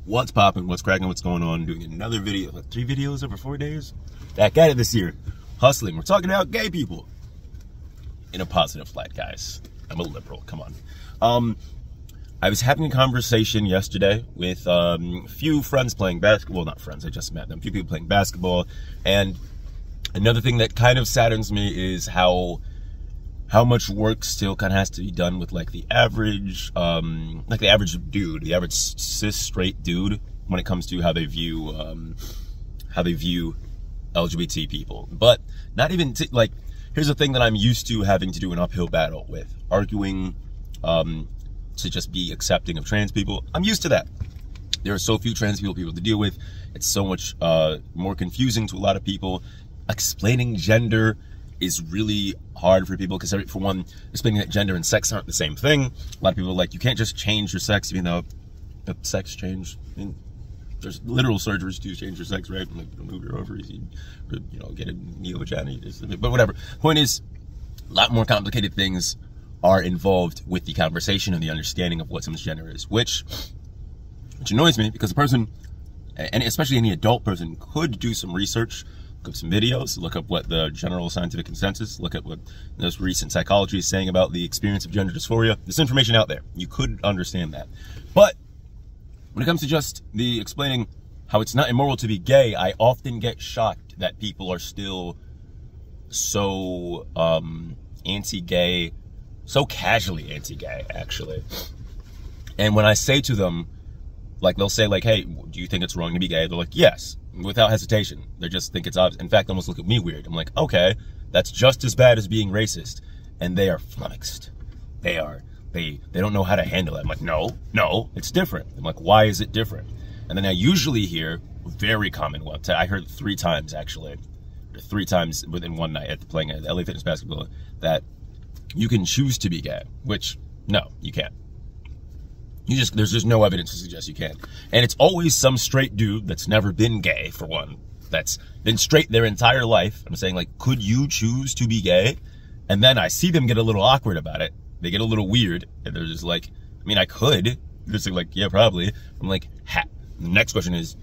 What's popping? What's cracking? What's going on? Doing another video, like 3 videos over 4 days. Back at it this year, hustling. We're talking about gay people in a positive light, guys. I'm a liberal. Come on. I was having a conversation yesterday with a few friends playing basketball. Well, not friends. I just met them. A few people playing basketball, and another thing that kind of saddens me is how much work still kind of has to be done with like the average dude, the average cis straight dude, when it comes to how they view LGBT people. But not even like, here's the thing that I'm used to having to do an uphill battle with, arguing to just be accepting of trans people. I'm used to that. There are so few trans people to deal with. It's so much more confusing to a lot of people. Explaining gender is really hard for people because, for one, explaining that gender and sex aren't the same thing. A lot of people are like, you can't just change your sex, even though the sex change, I mean, there's literal surgeries to change your sex, right? Like, remove your ovaries, you know, get a neovagina, but whatever. Point is, a lot more complicated things are involved with the conversation and the understanding of what someone's gender is, which annoys me, because a person, and especially any adult person, could do some research, look up some videos, look up what the general scientific consensus, look at what this recent psychology is saying about the experience of gender dysphoria. There's information out there. You could understand that. But when it comes to just the explaining how it's not immoral to be gay, I often get shocked that people are still so anti-gay, so casually anti-gay, actually. And when I say to them, like, they'll say, like, hey, do you think it's wrong to be gay? They're like, yes, without hesitation. They just think it's obvious. In fact, they almost look at me weird. I'm like, okay, that's just as bad as being racist. And they are flummoxed. They don't know how to handle it. I'm like, no, it's different. I'm like, why is it different? And then I usually hear very common one. I heard 3 times, actually, 3 times within one night at playing at LA Fitness basketball, that you can choose to be gay, which, no, you can't. There's just no evidence to suggest you can. And it's always some straight dude that's never been gay, for one, that's been straight their entire life. I'm saying, like, could you choose to be gay? And then I see them get a little awkward about it. They get a little weird, and they're just like, I mean, I could. They're just like, yeah, probably. I'm like, the next question is,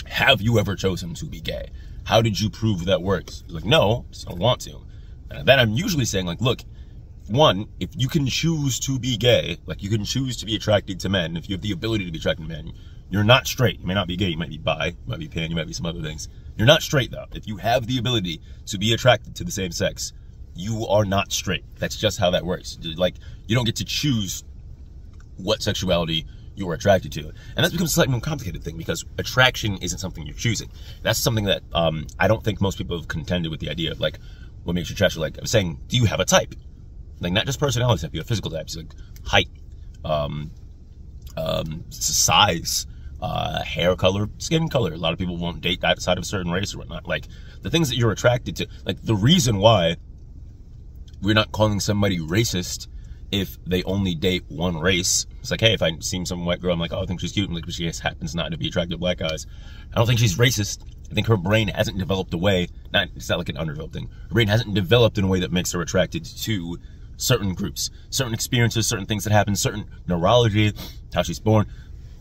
have you ever chosen to be gay? How did you prove that works? Like, no, just don't want to. And then I'm usually saying, like, look, one, if you can choose to be gay, like, you can choose to be attracted to men, if you have the ability to be attracted to men, you're not straight. You may not be gay, you might be bi, you might be pan, you might be some other things. You're not straight, though. If you have the ability to be attracted to the same sex, you are not straight. That's just how that works. Like, you don't get to choose what sexuality you're attracted to. And that's becomes a slightly more complicated thing, because attraction isn't something you're choosing. That's something that I don't think most people have contended with the idea of, like, what makes you attracted. Like, I was saying, do you have a type? Like, not just personality type, you have physical types, like height, size, hair color, skin color. A lot of people won't date outside of a certain race or whatnot. Like, the things that you're attracted to, like, the reason why we're not calling somebody racist if they only date one race. It's like, hey, if I see some white girl, I'm like, oh, I think she's cute, and like, she just happens not to be attracted to black guys. I don't think she's racist. I think her brain hasn't developed a way, it's not like an underdeveloped thing. Her brain hasn't developed in a way that makes her attracted to certain groups, certain experiences, certain things that happen, certain neurology, how she's born.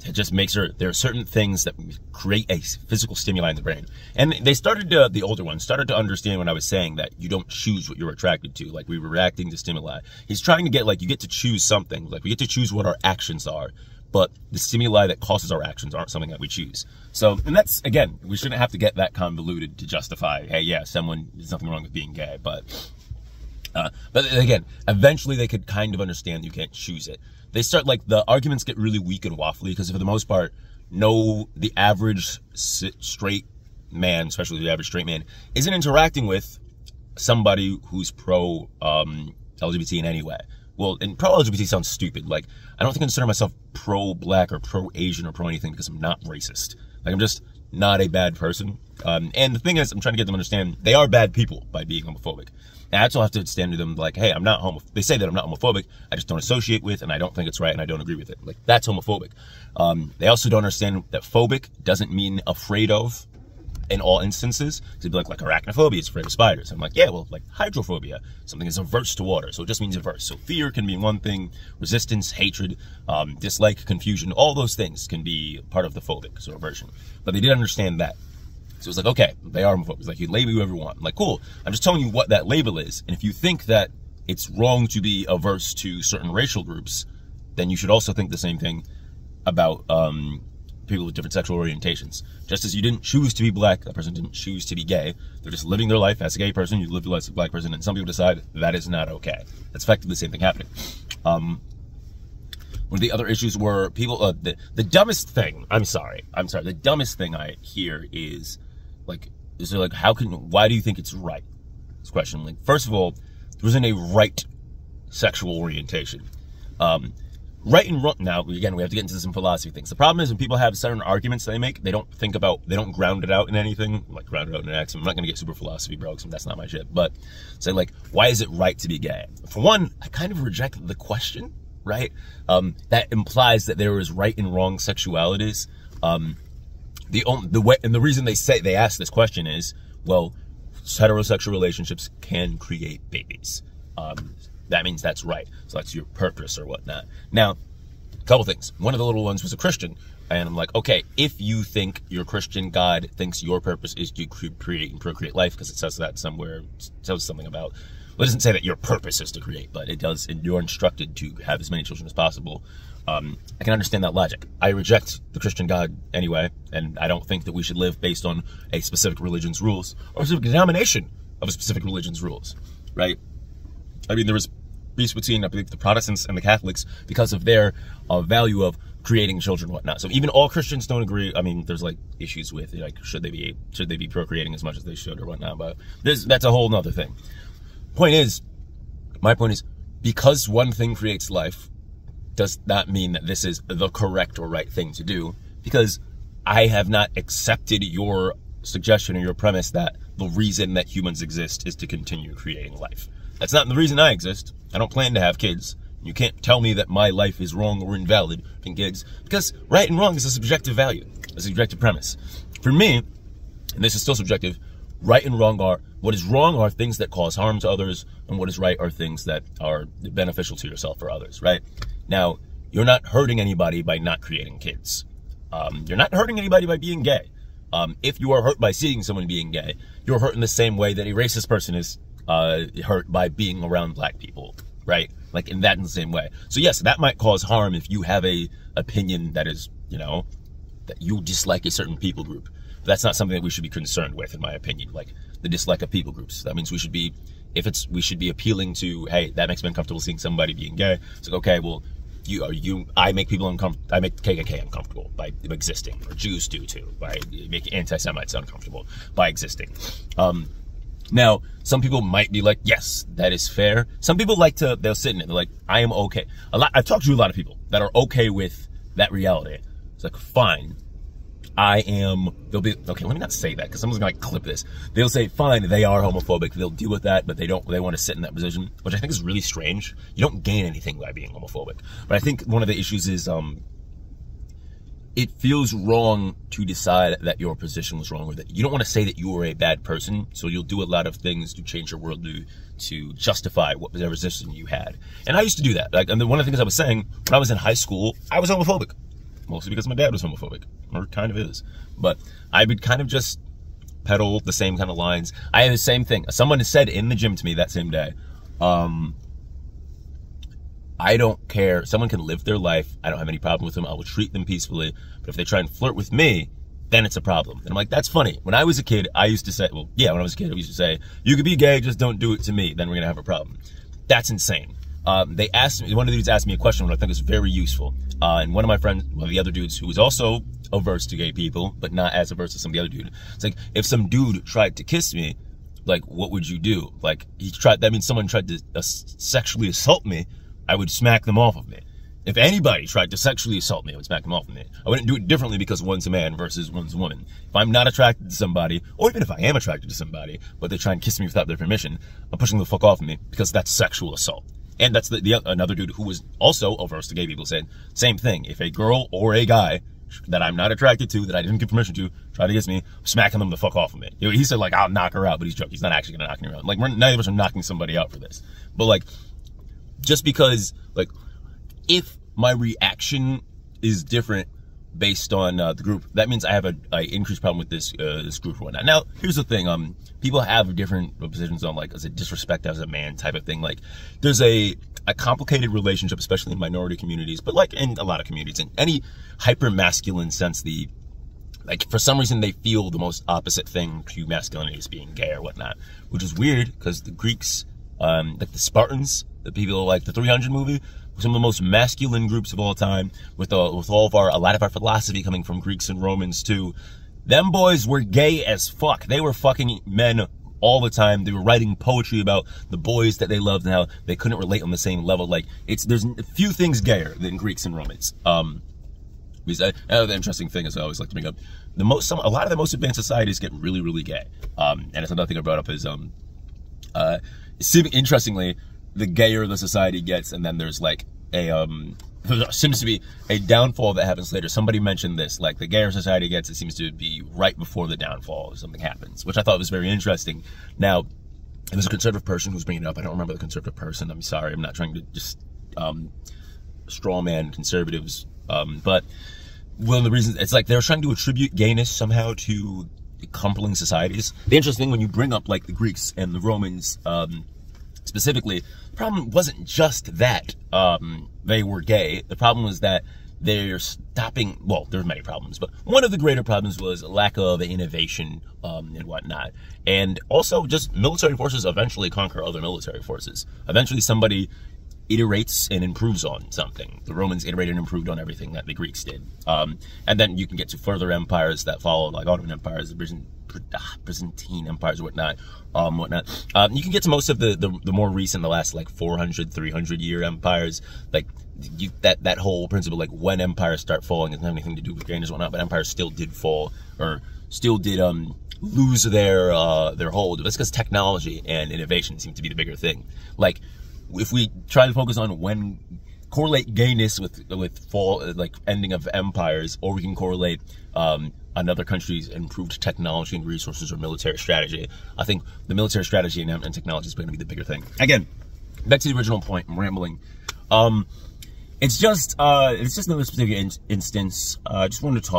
It just makes her, there are certain things that create a physical stimuli in the brain. And they started to, the older ones started to understand when I was saying that you don't choose what you're attracted to, like, we were reacting to stimuli. He's trying to get, like, you get to choose something, like, we get to choose what our actions are, but the stimuli that causes our actions aren't something that we choose. So, and that's, again, we shouldn't have to get that convoluted to justify, hey, yeah, there's nothing wrong with being gay, but again, eventually they could kind of understand you can't choose it. They start, like, the arguments get really weak and waffly, because for the most part, the average straight man, especially the average straight man, isn't interacting with somebody who's pro LGBT in any way. Well, and pro LGBT sounds stupid. Like, I don't think I consider myself pro black or pro Asian or pro anything, because I'm not racist. Like, I'm just not a bad person. And the thing is, I'm trying to get them to understand they are bad people by being homophobic. And I also have to stand to them like, hey, I'm not they say that I'm not homophobic, I just don't associate with, and I don't think it's right, and I don't agree with it. Like, that's homophobic. They also don't understand that phobic doesn't mean afraid of. in all instances. It'd be like arachnophobia is afraid of spiders. I'm like, yeah, well, like hydrophobia, something is averse to water. So it just means averse. So fear can be one thing, resistance, hatred, dislike, confusion, all those things can be part of the phobic, so aversion. But they didn't understand that. So it was like, okay, they are homophobic. It's like, you label whoever you want. I'm like, cool. I'm just telling you what that label is. And if you think that it's wrong to be averse to certain racial groups, then you should also think the same thing about people with different sexual orientations. Just as you didn't choose to be black, that person didn't choose to be gay. They're just living their life as a gay person. You live your life as a black person, and some people decide that is not okay. That's effectively the same thing happening. One of the other issues were people, the dumbest thing, I'm sorry, the dumbest thing I hear is like, why do you think it's right? This question, like, first of all, there isn't a right sexual orientation. Right and wrong, now, again, we have to get into some philosophy things. The problem is when people have certain arguments they make, they don't ground it out in anything, like ground it out in an axiom. I'm not going to get super philosophy, bro, because that's not my shit. But say, like, why is it right to be gay? For one, I kind of reject the question, right? That implies that there is right and wrong sexualities. The reason they ask this question is, well, heterosexual relationships can create babies. That means that's right. So that's your purpose or whatnot. Now, a couple things. One of the little ones was a Christian. And I'm like, okay, if you think your Christian God thinks your purpose is to create and procreate life, because it says that somewhere, it says something about, well, it doesn't say that your purpose is to create, but it does, and you're instructed to have as many children as possible. I can understand that logic. I reject the Christian God anyway, and I don't think that we should live based on a specific religion's rules, or a specific denomination of a specific religion's rules, right? I mean, there was peace between, I believe, the Protestants and the Catholics because of their value of creating children and whatnot. So even all Christians don't agree. I mean, there's like issues with like should they be procreating as much as they should or whatnot. But that's a whole nother thing. My point is, because one thing creates life, does not mean that this is the correct or right thing to do. Because I have not accepted your suggestion or your premise that the reason that humans exist is to continue creating life. That's not the reason I exist. I don't plan to have kids. You can't tell me that my life is wrong or invalid in kids, because right and wrong is a subjective value, a subjective premise. For me, and this is still subjective, right and wrong what is wrong are things that cause harm to others, and what is right are things that are beneficial to yourself or others, right? Now, you're not hurting anybody by not creating kids. You're not hurting anybody by being gay. If you are hurt by seeing someone being gay, you're hurt in the same way that a racist person is hurt by being around black people, right? Like in the same way. So yes, that might cause harm if you have a opinion that is, that you dislike a certain people group. But that's not something that we should be concerned with, in my opinion. Like the dislike of people groups. That means we should be appealing to, hey, that makes me uncomfortable seeing somebody being gay. It's like, okay, well, I make people uncomfortable. I make KKK uncomfortable by existing, or Jews do too, by making anti-Semites uncomfortable by existing. Now, some people might be like, yes, that is fair. Some people they'll sit in it. They're like, I am okay. I've talked to a lot of people that are okay with that reality. It's like, fine. They'll be, okay, let me not say that, because someone's gonna clip this. They'll say, fine, they are homophobic. They'll deal with that, but they want to sit in that position, which I think is really strange. You don't gain anything by being homophobic. But I think one of the issues is, it feels wrong to decide that your position was wrong, or that you don't want to say that you were a bad person, so you'll do a lot of things to change your worldview to justify what the resistance you had. And I used to do that. Like, and one of the things I was saying, when I was in high school, I was homophobic. Mostly because my dad was homophobic, or kind of is. But I would kind of just peddle the same kind of lines. I had the same thing. Someone said in the gym to me that same day, I don't care. Someone can live their life. I don't have any problem with them. I will treat them peacefully. But if they try and flirt with me, then it's a problem. And I'm like, that's funny. When I was a kid, I used to say, well, yeah, when I was a kid, I used to say, you could be gay, just don't do it to me. Then we're going to have a problem. That's insane. They asked me, one of the dudes asked me a question that I think was very useful. And one of my friends, one of the other dudes who was also averse to gay people, but not as averse as some of the other dude. It's like, if some dude tried to kiss me, like, what would you do? Like, that means someone tried to sexually assault me, I would smack them off of me. If anybody tried to sexually assault me, I would smack them off of me. I wouldn't do it differently because one's a man versus one's a woman. If I'm not attracted to somebody, or even if I am attracted to somebody, but they try and kiss me without their permission, I'm pushing the fuck off of me because that's sexual assault. And that's another dude who was also averse to gay people said, same thing. If a girl or a guy that I'm not attracted to, that I didn't give permission to, try to kiss me, smacking them the fuck off of me. He said, like, I'll knock her out, but he's joking. He's not actually gonna knock me out. Like, neither of us are knocking somebody out for this. But, like, just because, like, if my reaction is different based on the group, that means I have a increased problem with this group or whatnot. Now, here's the thing, people have different positions on, like, is it disrespect as a man type of thing. Like, there's a complicated relationship, especially in minority communities, but like in a lot of communities, in any hyper masculine sense, like, for some reason they feel the most opposite thing to masculinity is being gay or whatnot, which is weird because the Greeks, like the Spartans, the people like the 300 movie, some of the most masculine groups of all time, with a lot of our philosophy coming from Greeks and Romans too. Them boys were gay as fuck. They were fucking men all the time. They were writing poetry about the boys that they loved and how they couldn't relate on the same level. Like, there's a few things gayer than Greeks and Romans. Because the interesting thing is, I always like to bring up, a lot of the most advanced societies get really, really gay. And it's another thing I brought up is, interestingly, the gayer the society gets, and then there's like there seems to be a downfall that happens later. Somebody mentioned this, like, the gayer society gets, it seems to be right before the downfall or something happens, which I thought was very interesting. Now, there's a conservative person who's bringing it up. I don't remember the conservative person. I'm sorry. I'm not trying to just straw man conservatives. But one of the reasons, it's like they're trying to attribute gayness somehow to crumbling societies. The interesting thing, when you bring up like the Greeks and the Romans, specifically, the problem wasn't just that they were gay. The problem was that they're stopping, well, there's many problems, but one of the greater problems was lack of innovation and whatnot. And also just military forces eventually conquer other military forces. Eventually somebody iterates and improves on something. The Romans iterated and improved on everything that the Greeks did. And then you can get to further empires that followed, like Ottoman empires, the Byzantine empires, whatnot. You can get to most of the more recent, the last like 400, 300 year empires. Like that whole principle, like when empires start falling, it doesn't have anything to do with gayness and whatnot, but empires still did fall, or still did lose their hold. That's because technology and innovation seem to be the bigger thing. Like, if we try to focus on when correlate gayness with fall, like ending of empires, or we can correlate another country's improved technology and resources or military strategy, I think the military strategy and technology is going to be the bigger thing. Again, back to the original point, I'm rambling. It's just another specific instance. I just wanted to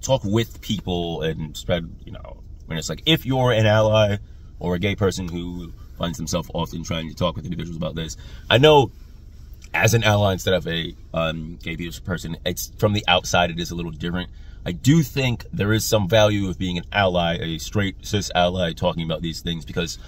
talk with people and spread, when it's like, if you're an ally or a gay person who finds himself often trying to talk with individuals about this. I know as an ally instead of a gay person, it's from the outside, it is a little different. I do think there is some value of being an ally, a straight cis ally, talking about these things, because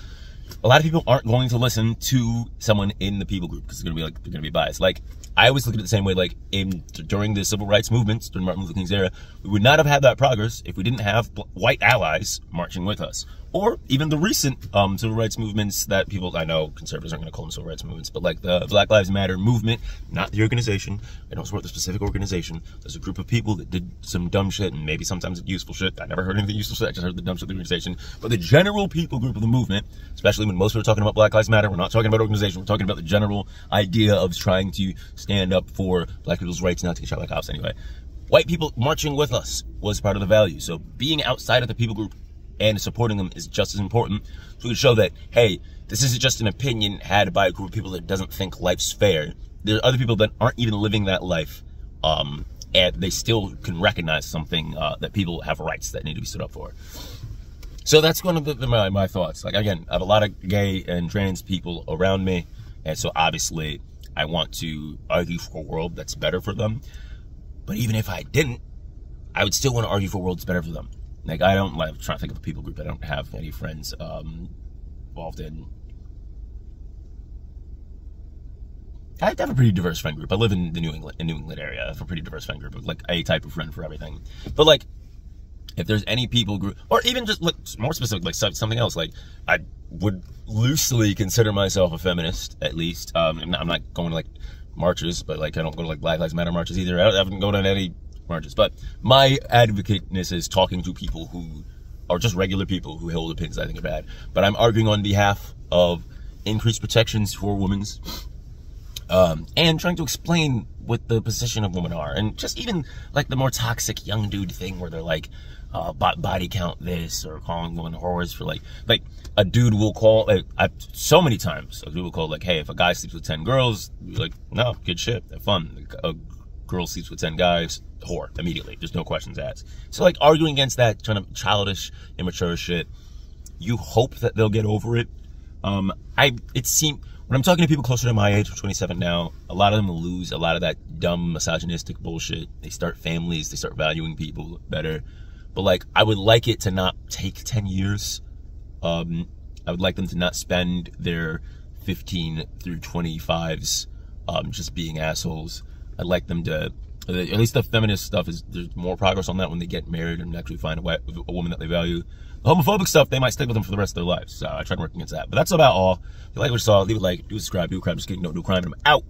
a lot of people aren't going to listen to someone in the people group because they're going to be biased. Like, I always look at it the same way, like during the civil rights movements, during Martin Luther King's era, we would not have had that progress if we didn't have white allies marching with us. Or even the recent civil rights movements that people, I know conservatives aren't going to call them civil rights movements, but like the Black Lives Matter movement, not the organization. I don't support the specific organization. There's a group of people that did some dumb shit and maybe sometimes useful shit. I never heard anything useful shit. I just heard the dumb shit of the organization. But the general people group of the movement, especially when most people are talking about Black Lives Matter, we're not talking about organization. We're talking about the general idea of trying to stand up for black people's rights, not to get shot like cops anyway. White people marching with us was part of the value. So being outside of the people group and supporting them is just as important. So we can show that, hey, this isn't just an opinion had by a group of people that doesn't think life's fair. There are other people that aren't even living that life, and they still can recognize something, that people have rights that need to be stood up for. So that's one of my thoughts. Like, again, I have a lot of gay and trans people around me, and so obviously I want to argue for a world that's better for them. But even if I didn't, I would still want to argue for a world that's better for them. Like, I'm trying to think of a people group. I don't have any friends involved in. I have a pretty diverse friend group. I live in the New England area. I have a pretty diverse friend group, like a type of friend for everything. But like, if there's any people group, or even just like more specific, like something else, like I would loosely consider myself a feminist, at least. I'm not going to like marches, but like I don't go to like Black Lives Matter marches either. I haven't gone to any marches, but my advocateness is talking to people who are just regular people who hold opinions I think are bad. But I'm arguing on behalf of increased protections for women's and trying to explain what the position of women are, and just even like the more toxic young dude thing where they're like, body count this, or calling women whores for like a dude will call, so many times a dude will call like, hey, if a guy sleeps with 10 girls, you're like, no, good shit, have fun. A girl sleeps with 10 guys, whore, immediately, there's no questions asked. So like arguing against that kind of childish, immature shit, you hope that they'll get over it. It seemed, when I'm talking to people closer to my age, I'm 27 now, a lot of them will lose a lot of that dumb misogynistic bullshit. They start families, they start valuing people better. But like, I would like it to not take 10 years. I would like them to not spend their 15 through 25s just being assholes. I'd like them to, at least the feminist stuff, there's more progress on that when they get married and actually find a woman that they value. The homophobic stuff, they might stick with them for the rest of their lives. So I try to work against that. But that's about all. If you like what you saw, leave a like, do a subscribe, do a crime, just kidding, don't do crime, and I'm out.